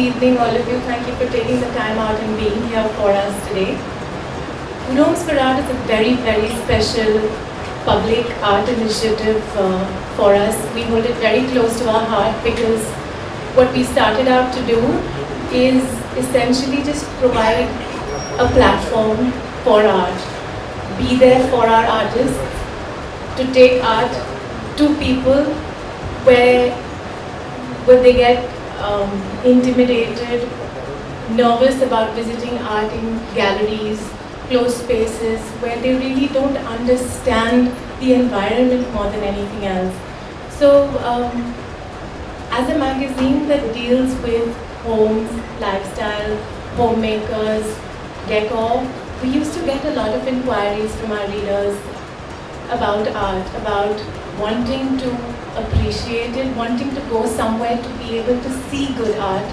evening, all of you. Thank you for taking the time out and being here for us today. Good Homes for Art is a very, very special public art initiative for us. We hold it very close to our heart because what we started out to do is essentially just provide a platform for art. Be there for our artists, to take art to people where they get intimidated, nervous about visiting art in galleries, closed spaces, where they really don't understand the environment more than anything else. So, as a magazine that deals with homes, lifestyle, homemakers, decor, we used to get a lot of inquiries from our readers about art, about wanting to appreciate it, wanting to go somewhere to be able to see good art.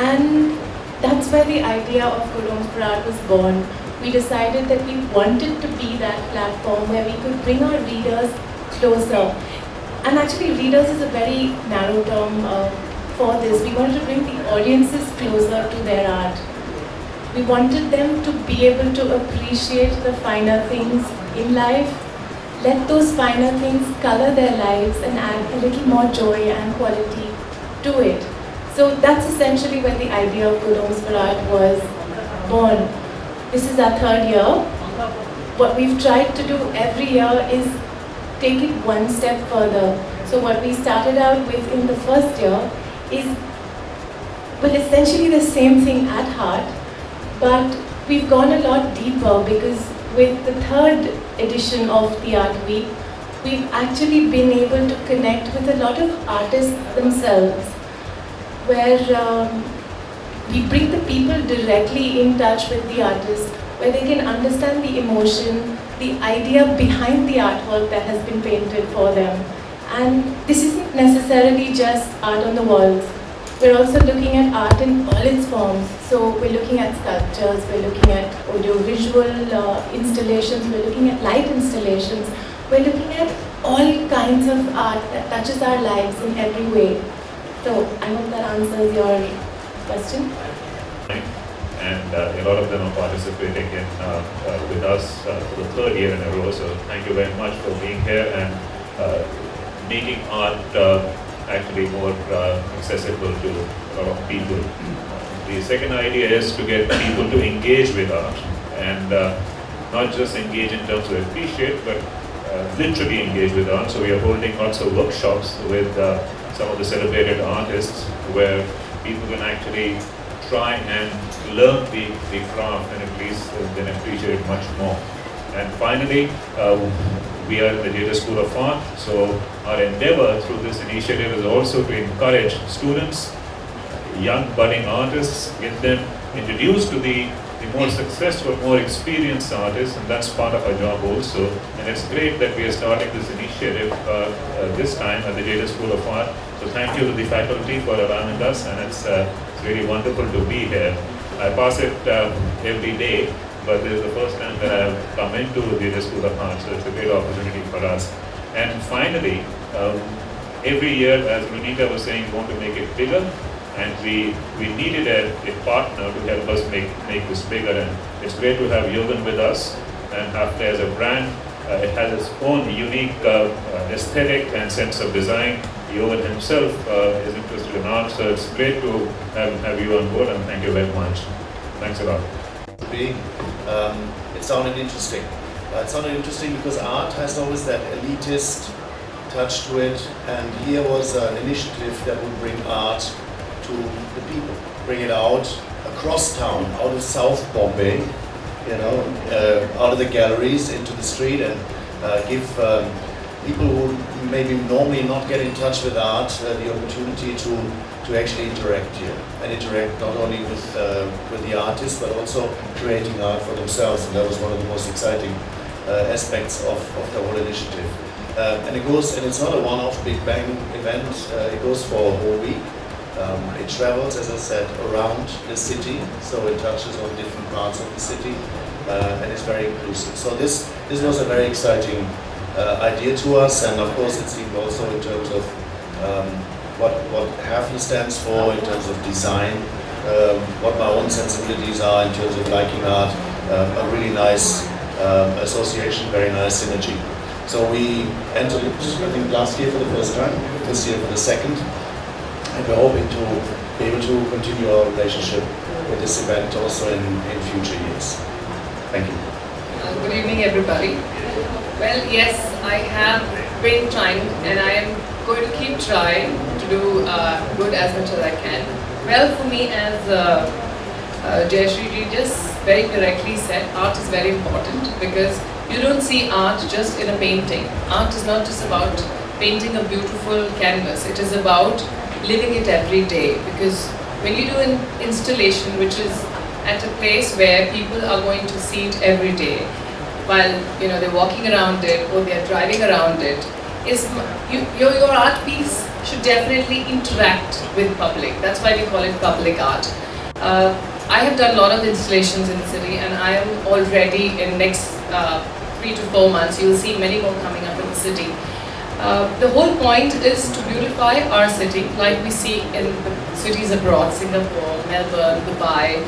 And that's where the idea of Good Homes for Art was born. We decided that we wanted to be that platform where we could bring our readers closer. And actually, readers is a very narrow term for this. We wanted to bring the audiences closer to their art. We wanted them to be able to appreciate the finer things in life, let those finer things color their lives and add a little more joy and quality to it. So that's essentially where the idea of Good Homes for Art was born. This is our third year. What we've tried to do every year is take it one step further. So what we started out with in the first year is, well, essentially the same thing at heart, but we've gone a lot deeper because with the third edition of the Art Week, we've actually been able to connect with a lot of artists themselves, where we bring the people directly in touch with the artist, where they can understand the emotion, the idea behind the artwork that has been painted for them. And this isn't necessarily just art on the walls. We're also looking at art in all its forms. So we're looking at sculptures, we're looking at audiovisual installations, we're looking at light installations, we're looking at all kinds of art that touches our lives in every way. So I hope that answers your question. And a lot of them are participating in with us for the third year in a row. So thank you very much for being here and making art actually more accessible to a lot of people. The second idea is to get people to engage with art and not just engage in terms of appreciate, but literally engage with art. So we are holding lots of workshops with some of the celebrated artists where people can actually try and learn the craft and at least then appreciate it much more. And finally, we are in the Jada School of Art, so our endeavor through this initiative is also to encourage students, young budding artists, get them introduced to the more successful, more experienced artists, and that's part of our job also. And it's great that we are starting this initiative this time at the Jada School of Art. So thank you to the faculty for allowing us, and it's really wonderful to be here. I pass it every day, but this is the first time that I have come into the Jada School of Art, so it's a great opportunity for us. And finally, every year, as Renita was saying, we want to make it bigger, and we needed a partner to help us make this bigger. And it's great to have Yogan with us, and Hafele as a brand. It has its own unique aesthetic and sense of design. Yogan himself is interested in art, so it's great to have you on board, and thank you very much. Thanks a lot. It sounded interesting. It sounded interesting because art has always that elitist touch to it, and here was an initiative that would bring art to the people, bring it out across town, out of South Bombay, out of the galleries into the street, and give people who maybe normally not get in touch with art the opportunity to actually interact here, and interact not only with the artists but also creating art for themselves. And that was one of the most exciting aspects of the whole initiative. And it's not a one-off big bang event. It goes for a whole week. It travels, as I said, around the city, so it touches on different parts of the city, and it's very inclusive. So this was a very exciting idea to us, and of course it seemed also in terms of what HAFL stands for in terms of design, what my own sensibilities are in terms of liking art, a really nice association, very nice synergy. So we entered it, I think, last year for the first time, this year for the second, and we're hoping to be able to continue our relationship with this event also in future years. Thank you. Good evening, everybody. Well, yes, I have been trying, and I am going to keep trying to do good as much as I can. Well, for me, as Jayashree ji just very correctly said, art is very important because you don't see art just in a painting. Art is not just about painting a beautiful canvas. It is about living it every day, because when you do an installation which is at a place where people are going to see it every day, while they're walking around it or they're driving around it, your art piece should definitely interact with public. That's why we call it public art. I have done a lot of installations in the city, and I am already in next 3 to 4 months, you'll see many more coming up in the city. The whole point is to beautify our city like we see in the cities abroad, Singapore, Melbourne, Dubai,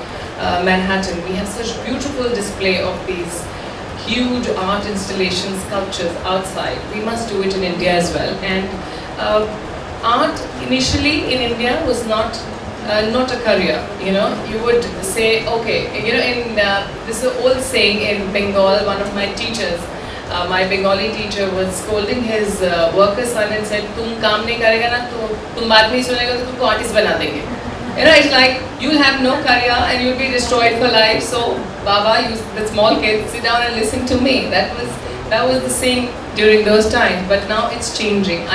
Manhattan. We have such beautiful display of these huge art installations, sculptures outside. We must do it in India as well. And art initially in India was not a career. You would say, okay, this is an old saying in Bengal. One of my teachers, my Bengali teacher, was scolding his worker son and said, "तुम काम नहीं करेगा ना, तो तुम बात नहीं सुनेगा तो तुमको artist बना देंगे." It's like you'll have no career and you'll be destroyed for life. So, Baba, you, the small kid, sit down and listen to me. That was the saying during those times. But now it's changing.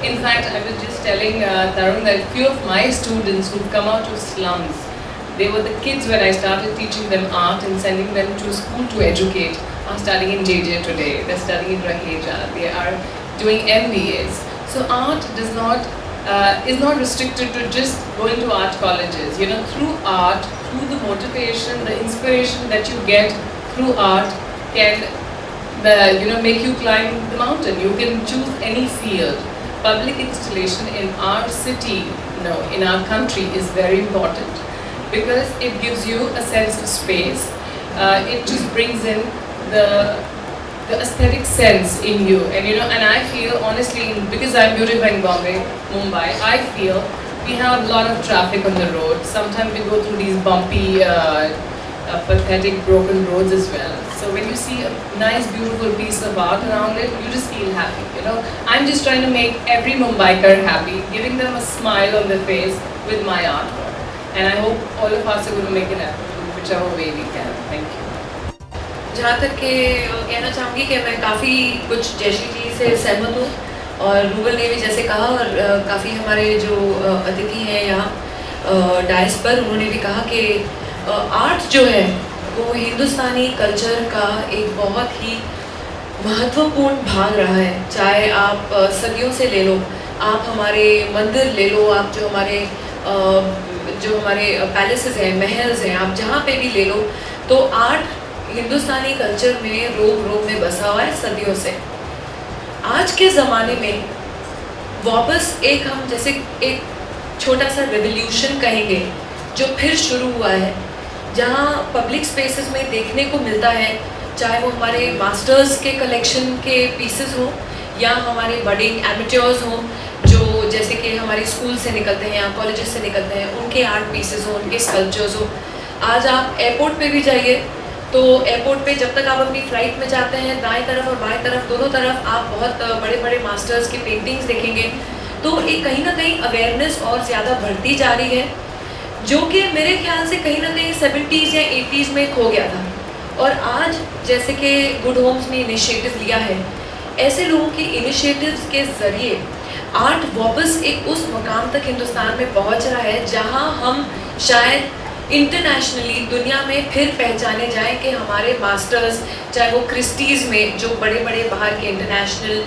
In fact, I was just telling Tarun that few of my students who've come out of slums, they were the kids when I started teaching them art and sending them to school to educate, are studying in JJ today. They're studying in Raheja. They are doing MBAs. So art is not restricted to just going to art colleges. Through art, through the motivation, the inspiration that you get through art can make you climb the mountain. You can choose any field. Public installation in our city, in our country, is very important because it gives you a sense of space. It just brings in the aesthetic sense in you, and I feel honestly, because I'm beautifying Bombay, Mumbai, I feel we have a lot of traffic on the road. Sometimes we go through these bumpy, pathetic, broken roads as well. So when you see a nice, beautiful piece of art around it, you just feel happy. I'm just trying to make every Mumbaiker happy, giving them a smile on their face with my artwork, and I hope all of us are going to make an effort in whichever way we can. Thank you. जहाँ तक के कहना चाहूँगी कि मैं काफ़ी कुछ जयश्री जी से सहमत हूँ, और रूबल ने भी जैसे कहा, और काफ़ी हमारे जो अतिथि हैं यहाँ डायस पर, उन्होंने भी कहा कि आर्ट जो है वो हिंदुस्तानी कल्चर का एक बहुत ही महत्वपूर्ण भाग रहा है। चाहे आप सदियों से ले लो, आप हमारे मंदिर ले लो, आप जो हमारे पैलेसेस हैं, महल्स हैं, आप जहाँ पे भी ले लो, तो आर्ट हिंदुस्तानी कल्चर में रोम में बसा हुआ है सदियों से। आज के ज़माने में वापस हम जैसे एक छोटा सा रेवोल्यूशन कहेंगे जो फिर शुरू हुआ है, जहाँ पब्लिक स्पेसेस में देखने को मिलता है, चाहे वो हमारे मास्टर्स के कलेक्शन के पीसेस हो या हमारे बडिंग एमेच्योर्स हो, जो जैसे कि हमारे स्कूल से निकलते हैं या कॉलेजेस से निकलते हैं, उनके आर्ट पीसेस हो, उनके स्कल्पचर्स हो। आज आप एयरपोर्ट पे भी जाइए तो एयरपोर्ट पे जब तक आप अपनी फ़्लाइट में जाते हैं, दाएं तरफ और बाएं तरफ दोनों तरफ आप बहुत बड़े बड़े मास्टर्स की पेंटिंग्स देखेंगे। तो एक कहीं ना कहीं अवेयरनेस और ज़्यादा बढ़ती जा रही है, जो कि मेरे ख्याल से कहीं ना कहीं 70s या 80s में खो गया था। और आज जैसे कि गुड होम्स ने इनिशिएटिव लिया है, ऐसे लोगों के इनिशिएटिव्स के ज़रिए आर्ट वापस एक उस मकाम तक हिंदुस्तान में पहुंच रहा है जहां हम शायद इंटरनेशनली दुनिया में फिर पहचाने जाएं कि हमारे मास्टर्स, चाहे वो क्रिस्टीज़ में जो बड़े बड़े बाहर के इंटरनेशनल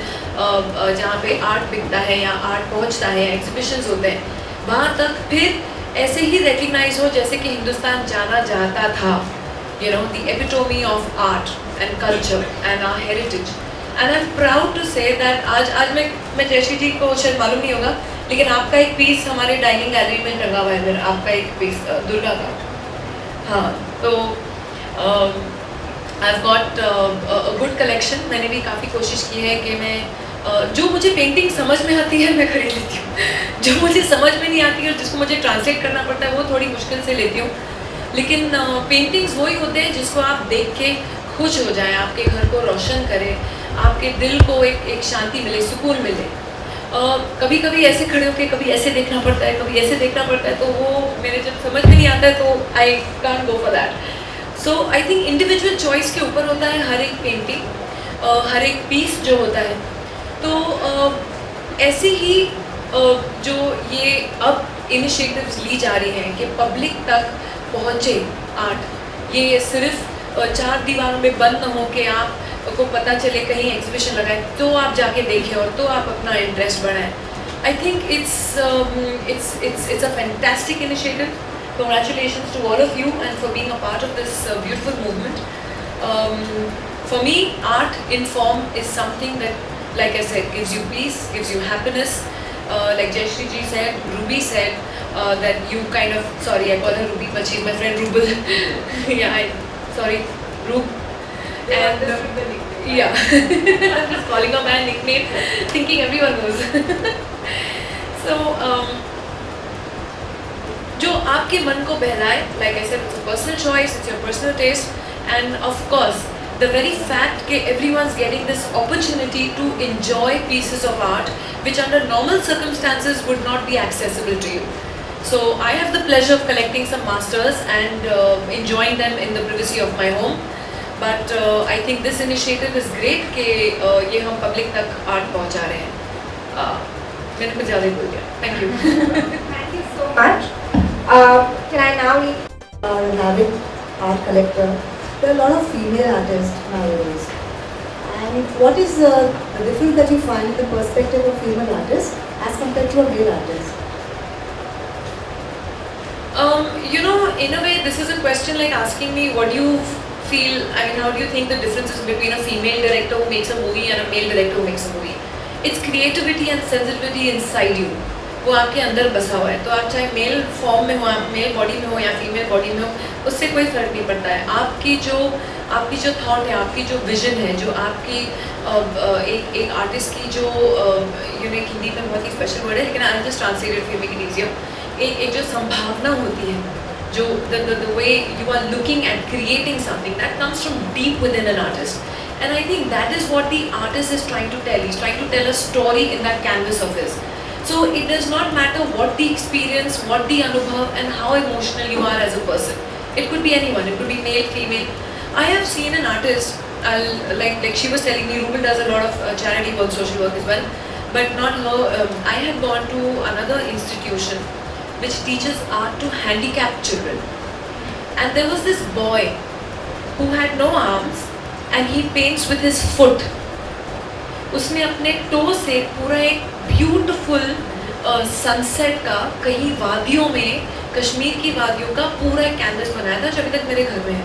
जहाँ पे आर्ट बिकता है या आर्ट पहुँचता है या एग्जीबिशंस होते हैं, वहाँ तक फिर ऐसे ही रिकग्नाइज हो जैसे कि हिंदुस्तान जाना चाहता था, the epitome of art and culture and our heritage. And I'm proud to say that आज मैं जयश्री जी को शायद मालूम नहीं होगा, लेकिन आपका एक पीस हमारे डाइनिंग गैलरी में टंगा हुआ है इधर, आपका एक पीस दुर्गा का। हाँ, तो I've got a good collection। मैंने भी काफ़ी कोशिश की है कि मैं जो मुझे पेंटिंग समझ में आती है मैं खरीद लेती हूँ, जो मुझे समझ में नहीं आती है और जिसको मुझे ट्रांसलेट करना पड़ता है वो थोड़ी मुश्किल से लेती हूँ। लेकिन पेंटिंग्स वही होते हैं जिसको आप देख के खुश हो जाएं, आपके घर को रोशन करें, आपके दिल को एक शांति मिले, सुकून मिले। कभी कभी ऐसे खड़े होके कभी ऐसे देखना पड़ता है, कभी ऐसे देखना पड़ता है, तो वो मेरे जब समझ में नहीं आता है तो I can't go for that. So I think individual choice के ऊपर होता है हर एक पेंटिंग, हर एक पीस जो होता है। तो ऐसे ही जो ये अब इनिशिएटिव्स ली जा रही हैं कि पब्लिक तक पहुँचे आर्ट, ये सिर्फ 4 दीवारों में बंद न हो कि आपको पता चले कहीं एग्जीबिशन लगाए तो आप जाके देखें और तो आप अपना इंटरेस्ट बढ़ाएं। I think it's a fantastic initiative. Congratulations to all of you and for being a part of this beautiful movement. For me, art in form is something that, like I said, gives you peace, gives you happiness. Like Jayashree ji said, Ruby said that you kind of, sorry, I call her Ruby, but she's my friend Rubal. Yeah, sorry, Rub. And yeah, I'm just calling her my nickname, thinking everyone knows. So, जो आपके मन को बहलाए, like I said, it's a personal choice, it's your personal taste, and of course, the very fact that everyone's getting this opportunity to enjoy pieces of art which under normal circumstances would not be accessible to you. So I have the pleasure of collecting some masters and enjoying them in the privacy of my home. But I think this initiative is great कि ये हम public तक art पहुँचा रहे हैं। मैंने कुछ ज़्यादा ही बोल दिया। Thank you. Thank you so much. Can I now meet an avid art collector? There are a lot of female artists nowadays. And what is the difference that you find in the perspective of female artists as compared to a male artist? You know, in a way, this is a question like asking me what do you feel, I mean, how do you think the difference is between a female director who makes a movie and a male director who makes a movie? It's creativity and sensibility inside you. वो आपके अंदर बसा हुआ है, तो आप चाहे mail form में हो, आप मेल बॉडी में हो या फीमेल बॉडी में हो, उससे कोई फ़र्क नहीं पड़ता है। आपकी जो थॉट है, आपकी जो विजन है, जो आपकी एक आर्टिस्ट की जो यूनिक हिंदी में बहुत ही स्पेशल वर्ड है, लेकिन I just translated for make it easier. एक जो संभावना होती है, जो the way you are looking at creating something that comes from deep within an artist, and I think that is what the artist is trying to tell. He's trying to tell a story in that canvas of his. So it does not matter what the experience, what the anubhav, and how emotional you are as a person. It could be anyone. It could be male, female. I have seen an artist. Like she was telling me, Rubal does a lot of charity work, social work as well, but not her. I had gone to another institution which teaches art to handicapped children, and there was this boy who had no arms and he paints with his foot. उसने अपने to से पूरा एक beautiful sunset का कहीं वादियों में, कश्मीर की वादियों का पूरा एक कैनवस बनाया था जो अभी तक मेरे घर में है।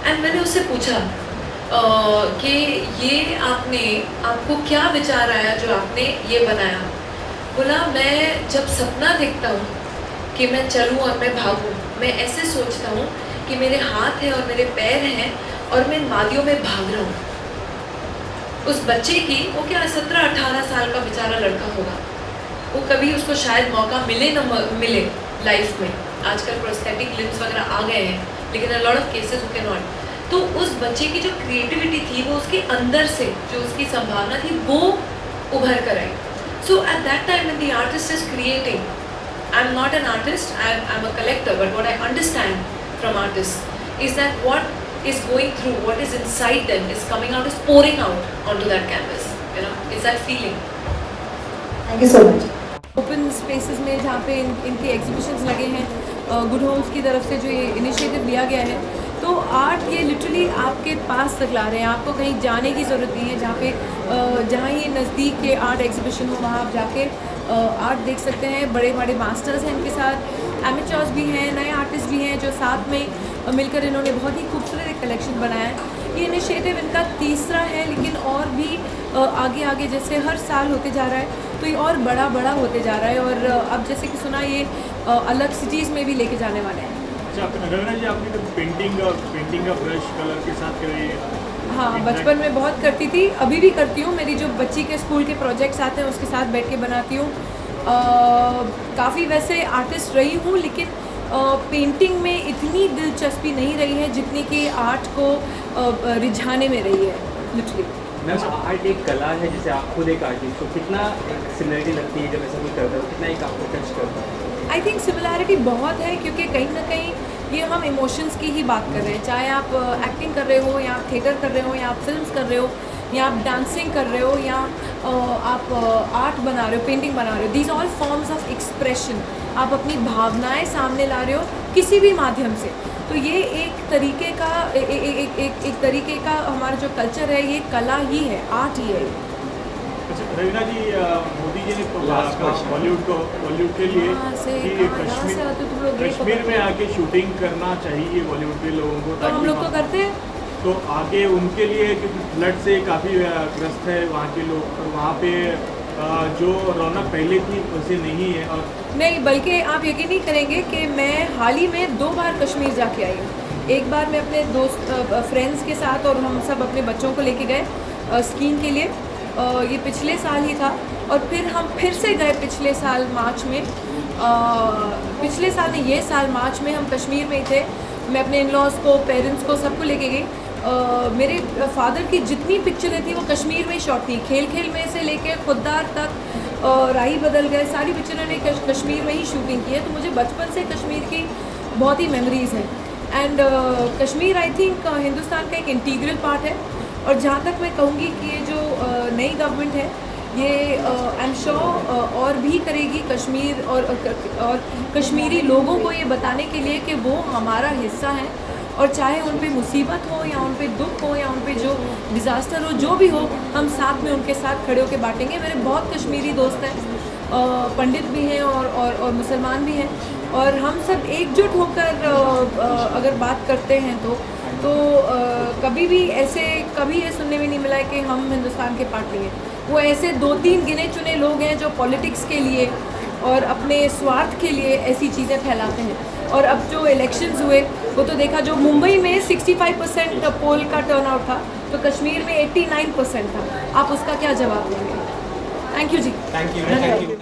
एंड मैंने उससे पूछा कि ये आपको क्या विचार आया जो आपने ये बनाया? बोला, मैं जब सपना देखता हूँ कि मैं चलूँ और मैं भागूँ, मैं ऐसे सोचता हूँ कि मेरे हाथ हैं और मेरे पैर हैं और मैं इन वादियों में भाग रहा हूँ। उस बच्चे की, वो क्या 17-18 साल का बेचारा लड़का होगा, वो कभी उसको शायद मौका मिले न मिले लाइफ में। आजकल प्रोस्थेटिक लिम्स वगैरह आ गए हैं, लेकिन a lot of cases you can not. तो उस बच्चे की जो क्रिएटिविटी थी, वो उसके अंदर से जो उसकी संभावना थी वो उभर कर आई। So at that time when the artist is creating, I am not an artist, I am a collector, but what I understand from artist is that what is going through, what is inside them is coming out, is pouring out onto that canvas, you know, is that feeling. Thank you so much. Open spaces में जहाँ पे इनके exhibitions लगे हैं, good Holmes की तरफ से जो ये इनिशिएटिव लिया गया है, तो आर्ट ये लिटरली आपके पास तक ला रहे हैं। आपको कहीं जाने की ज़रूरत नहीं है। जहाँ ये नज़दीक के आर्ट एग्जीबिशन हो वहाँ आप जाके आर्ट देख सकते हैं। बड़े बड़े मास्टर्स हैं इनके साथ, एमेचर्स भी हैं, नए आर्टिस्ट भी हैं जो साथ में मिलकर इन्होंने बहुत ही खूबसूरत एक कलेक्शन बनाया है। ये इनिशिएटिव इनका तीसरा है, लेकिन और भी आगे आगे जैसे हर साल होते जा रहा है तो ये और बड़ा बड़ा होते जा रहा है, और अब जैसे कि सुना ये अलग सिटीज़ में भी लेके जाने वाले हैं। अच्छा, रवीना जी, आपने तो पेंटिंग का ब्रश कलर के साथ करे? हाँ, बचपन में बहुत करती थी, अभी भी करती हूँ। मेरी जो बच्ची के स्कूल के प्रोजेक्ट्स आते हैं उसके साथ बैठ के बनाती हूँ। काफ़ी वैसे आर्टिस्ट रही हूँ, लेकिन पेंटिंग में इतनी दिलचस्पी नहीं रही है जितनी कि आर्ट को रिझाने में रही है लिटरली। मैम, आर्ट एक कला है, जैसे आप खुद एक आर्टिस्ट हो, कितना सिमिलरिटी लगती है जब ऐसा कुछ करते हो, कितना एक आपको टच करता है? आई थिंक सिमिलैरिटी बहुत है, क्योंकि कहीं ना कहीं ये हम इमोशंस की ही बात कर रहे हैं, चाहे आप एक्टिंग कर रहे हो या आप थिएटर कर रहे हो या आप फिल्म्स कर रहे हो या आप डांसिंग कर रहे हो या आप आर्ट बना रहे हो, पेंटिंग बना रहे हो। These all forms of expression. आप अपनी भावनाएं सामने ला रहे हो किसी भी माध्यम से। तो ये एक तरीके का एक तरीके का हमारा जो कल्चर है, ये कला ही है, आर्ट ही है। अच्छा रवीना जी, मोदी जी ने बॉलीवुड के लिए कि कश्मीर में आके शूटिंग करना चाहिए बॉलीवुड के लोगों को, तो हम लोग तो करते हैं। तो आगे उनके लिए, क्योंकि फ्लड से काफ़ी ग्रस्त है वहाँ के लोग, और वहाँ पे जो रौनक पहले थी वैसे नहीं है। और नहीं, बल्कि आप यकीन नहीं करेंगे कि मैं हाल ही में 2 बार कश्मीर जाके आई हूँ। एक बार मैं अपने दोस्त फ्रेंड्स के साथ और हम सब अपने बच्चों को लेके गए स्कीइंग के लिए, ये पिछले साल ही था। और फिर हम फिर से गए पिछले साल मार्च में, पिछले साल नहीं, ये साल मार्च में हम कश्मीर में ही थे। मैं अपने इन-लॉज़ को, पेरेंट्स को, सबको लेके गई। मेरे फादर की जितनी पिक्चरें थी वो कश्मीर में ही शॉट थी। खेल खेल में से लेके खुददार तक, राही बदल गए, सारी पिक्चरों ने कश्मीर में ही शूटिंग की है। तो मुझे बचपन से कश्मीर की बहुत ही मेमोरीज़ हैं। And Kashmir I think Hindustan का एक इंटीग्रल पार्ट है। और जहाँ तक मैं कहूँगी कि ये जो नई गवर्नमेंट है, ये आई एम श्योर और भी करेगी कश्मीर और कश्मीरी लोगों को ये बताने के लिए कि वो हमारा हिस्सा है, और चाहे उन पे मुसीबत हो या उन पे दुख हो या उन पे जो डिज़ास्टर हो, जो भी हो, हम साथ में उनके साथ खड़े होकर बांटेंगे। मेरे बहुत कश्मीरी दोस्त हैं, पंडित भी हैं और मुसलमान भी हैं, और हम सब एकजुट होकर अगर बात करते हैं तो कभी भी ऐसे कभी ये सुनने में नहीं मिला है कि हम हिंदुस्तान के पार्ट नहीं हैं। वो ऐसे 2-3 गिने चुने लोग हैं जो पॉलिटिक्स के लिए और अपने स्वार्थ के लिए ऐसी चीज़ें फैलाते हैं। और अब जो इलेक्शंस हुए वो तो देखा, जो मुंबई में 65% पोल का टर्नआउट था, तो कश्मीर में 89% था। आप उसका क्या जवाब देंगे? Thank you ji. Thank you.